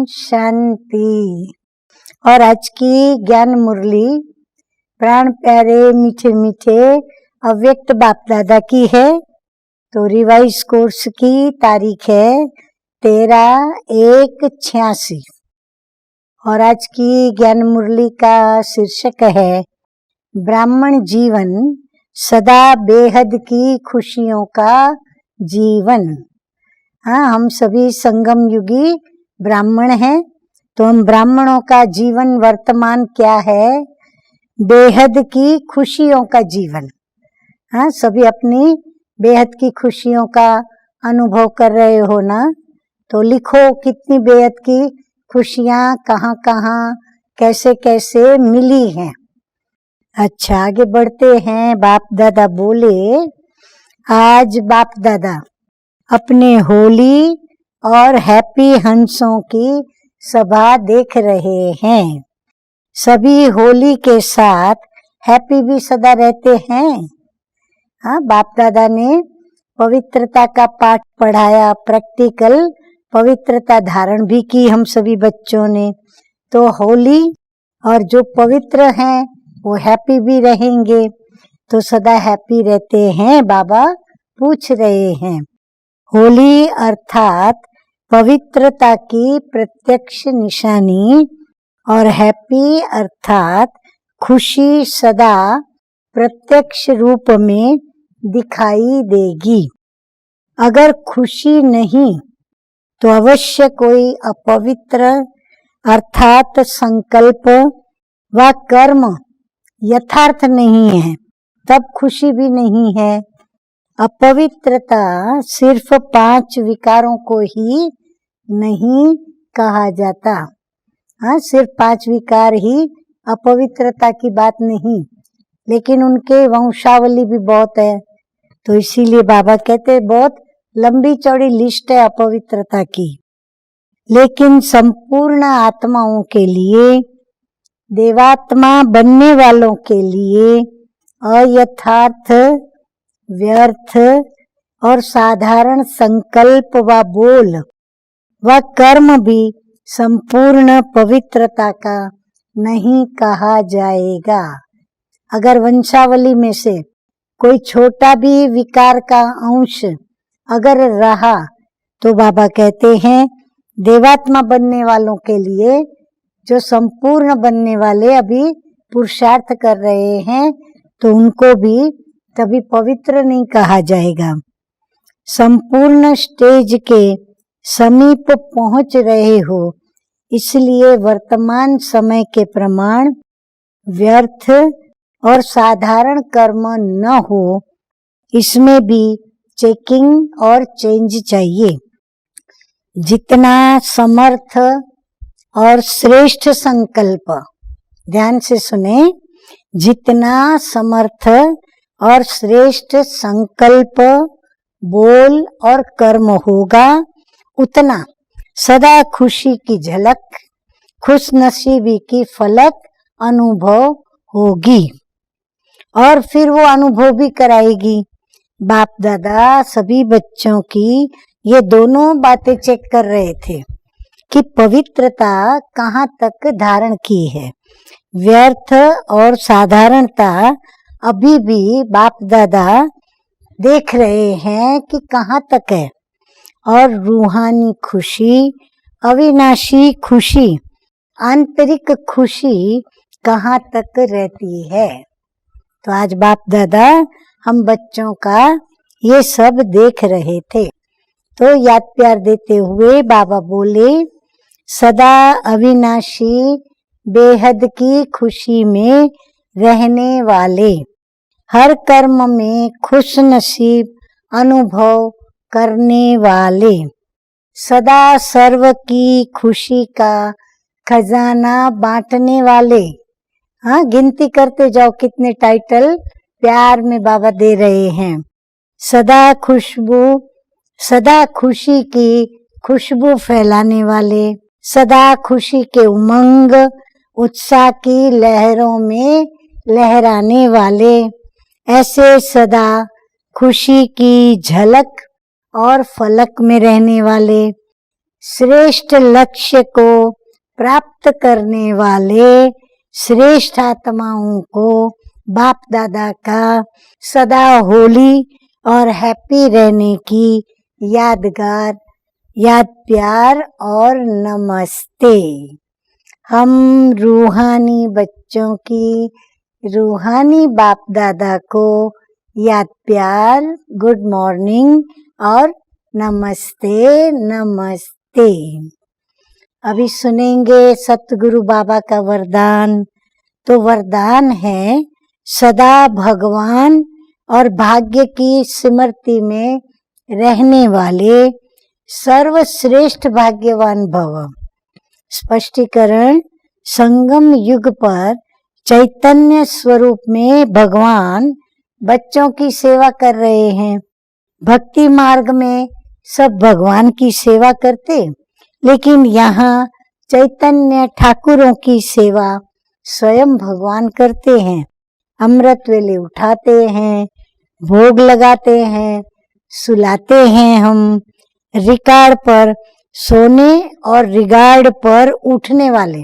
शांति। और आज की ज्ञान मुरली प्राण प्यारे मीठे मीठे अव्यक्त बाप दादा की है। तो रिवाइज कोर्स की तारीख है 13/1/86 और आज की ज्ञान मुरली का शीर्षक है ब्राह्मण जीवन सदा बेहद की खुशियों का जीवन। हाँ, हम सभी संगम युगी ब्राह्मण हैं, तो हम ब्राह्मणों का जीवन वर्तमान क्या है? बेहद की खुशियों का जीवन। हाँ, सभी अपनी बेहद की खुशियों का अनुभव कर रहे हो ना? तो लिखो कितनी बेहद की खुशियां कहाँ कहाँ कैसे कैसे मिली हैं। अच्छा, आगे बढ़ते हैं। बाप दादा बोले, आज बाप दादा अपने होली और हैप्पी हंसों की सभा देख रहे हैं। सभी होली के साथ हैप्पी भी सदा रहते हैं। हाँ, बाप दादा ने पवित्रता का पाठ पढ़ाया, प्रैक्टिकल पवित्रता धारण भी की हम सभी बच्चों ने। तो होली और जो पवित्र हैं वो हैप्पी भी रहेंगे, तो सदा हैप्पी रहते हैं। बाबा पूछ रहे हैं, होली अर्थात पवित्रता की प्रत्यक्ष निशानी और हैप्पी अर्थात खुशी सदा प्रत्यक्ष रूप में दिखाई देगी। अगर खुशी नहीं तो अवश्य कोई अपवित्र अर्थात संकल्प व कर्म यथार्थ नहीं है, तब खुशी भी नहीं है। अपवित्रता सिर्फ 5 विकारों को ही नहीं कहा जाता। हाँ, सिर्फ 5 विकार ही अपवित्रता की बात नहीं, लेकिन उनके वंशावली भी बहुत है। तो इसीलिए बाबा कहते हैं बहुत लंबी चौड़ी लिस्ट है अपवित्रता की। लेकिन संपूर्ण आत्माओं के लिए, देवात्मा बनने वालों के लिए अयथार्थ, व्यर्थ और साधारण संकल्प व बोल व कर्म भी संपूर्ण पवित्रता का नहीं कहा जाएगा। अगर वंशावली में से कोई छोटा भी विकार का अंश अगर रहा तो बाबा कहते हैं देवात्मा बनने वालों के लिए, जो संपूर्ण बनने वाले अभी पुरुषार्थ कर रहे हैं, तो उनको भी कभी पवित्र नहीं कहा जाएगा। संपूर्ण स्टेज के समीप पहुंच रहे हो, इसलिए वर्तमान समय के प्रमाण व्यर्थ और साधारण कर्म न हो, इसमें भी चेकिंग और चेंज चाहिए। जितना समर्थ और श्रेष्ठ संकल्प, ध्यान से सुने, जितना समर्थ और श्रेष्ठ संकल्प, बोल और कर्म होगा, उतना सदा खुशी की झलक, खुशनसीबी की फलक अनुभव होगी और फिर वो अनुभव भी कराएगी। बाप दादा सभी बच्चों की ये दोनों बातें चेक कर रहे थे कि पवित्रता कहाँ तक धारण की है। व्यर्थ और साधारणता अभी भी बाप दादा देख रहे हैं कि कहाँ तक है, और रूहानी खुशी, अविनाशी खुशी, आंतरिक खुशी कहाँ तक रहती है। तो आज बाप दादा हम बच्चों का ये सब देख रहे थे। तो याद प्यार देते हुए बाबा बोले, सदा अविनाशी बेहद की खुशी में रहने वाले, हर कर्म में खुश नसीब अनुभव करने वाले, सदा सर्व की खुशी का खजाना बांटने वाले। हाँ, गिनती करते जाओ कितने टाइटल प्यार में बाबा दे रहे हैं। सदा खुशबू, सदा खुशी की खुशबू फैलाने वाले, सदा खुशी के उमंग उत्साह की लहरों में लहराने वाले, ऐसे सदा खुशी की झलक और फलक में रहने वाले, श्रेष्ठ लक्ष्य को प्राप्त करने वाले श्रेष्ठ आत्माओं को बाप दादा का सदा होली और हैप्पी रहने की यादगार याद प्यार और नमस्ते। हम रूहानी बच्चों की रूहानी बाप दादा को याद प्यार, गुड मॉर्निंग और नमस्ते नमस्ते। अभी सुनेंगे सतगुरु बाबा का वरदान। तो वरदान है, सदा भगवान और भाग्य की स्मृति में रहने वाले सर्वश्रेष्ठ भाग्यवान भव। स्पष्टीकरण, संगम युग पर चैतन्य स्वरूप में भगवान बच्चों की सेवा कर रहे हैं। भक्ति मार्ग में सब भगवान की सेवा करते, लेकिन यहाँ चैतन्य ठाकुरों की सेवा स्वयं भगवान करते हैं। अमृत वेले उठाते हैं, भोग लगाते हैं, सुलाते हैं। हम रिकार्ड पर सोने और रिगार्ड पर उठने वाले,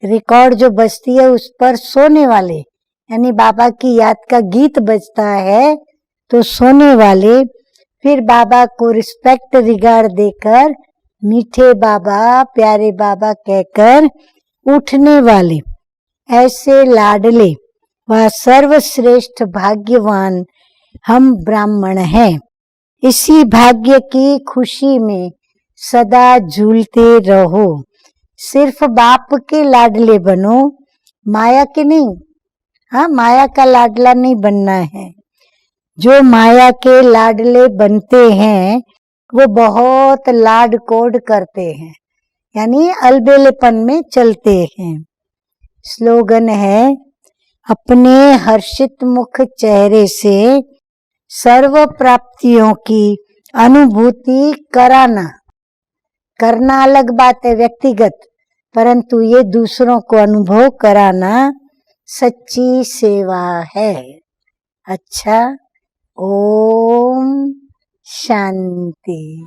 रिकॉर्ड जो बजती है उस पर सोने वाले, यानी बाबा की याद का गीत बजता है तो सोने वाले, फिर बाबा को रिस्पेक्ट रिगार्ड देकर मीठे बाबा प्यारे बाबा कहकर उठने वाले, ऐसे लाडले व सर्वश्रेष्ठ भाग्यवान हम ब्राह्मण हैं। इसी भाग्य की खुशी में सदा झूलते रहो। सिर्फ बाप के लाडले बनो, माया के नहीं। हाँ, माया का लाडला नहीं बनना है। जो माया के लाडले बनते हैं वो बहुत लाड कोड करते हैं, यानी अलबेलेपन में चलते हैं। स्लोगन है, अपने हर्षित मुख चेहरे से सर्व प्राप्तियों की अनुभूति कराना। करना अलग बात है व्यक्तिगत, परंतु ये दूसरों को अनुभव कराना सच्ची सेवा है। अच्छा, ओम शांति।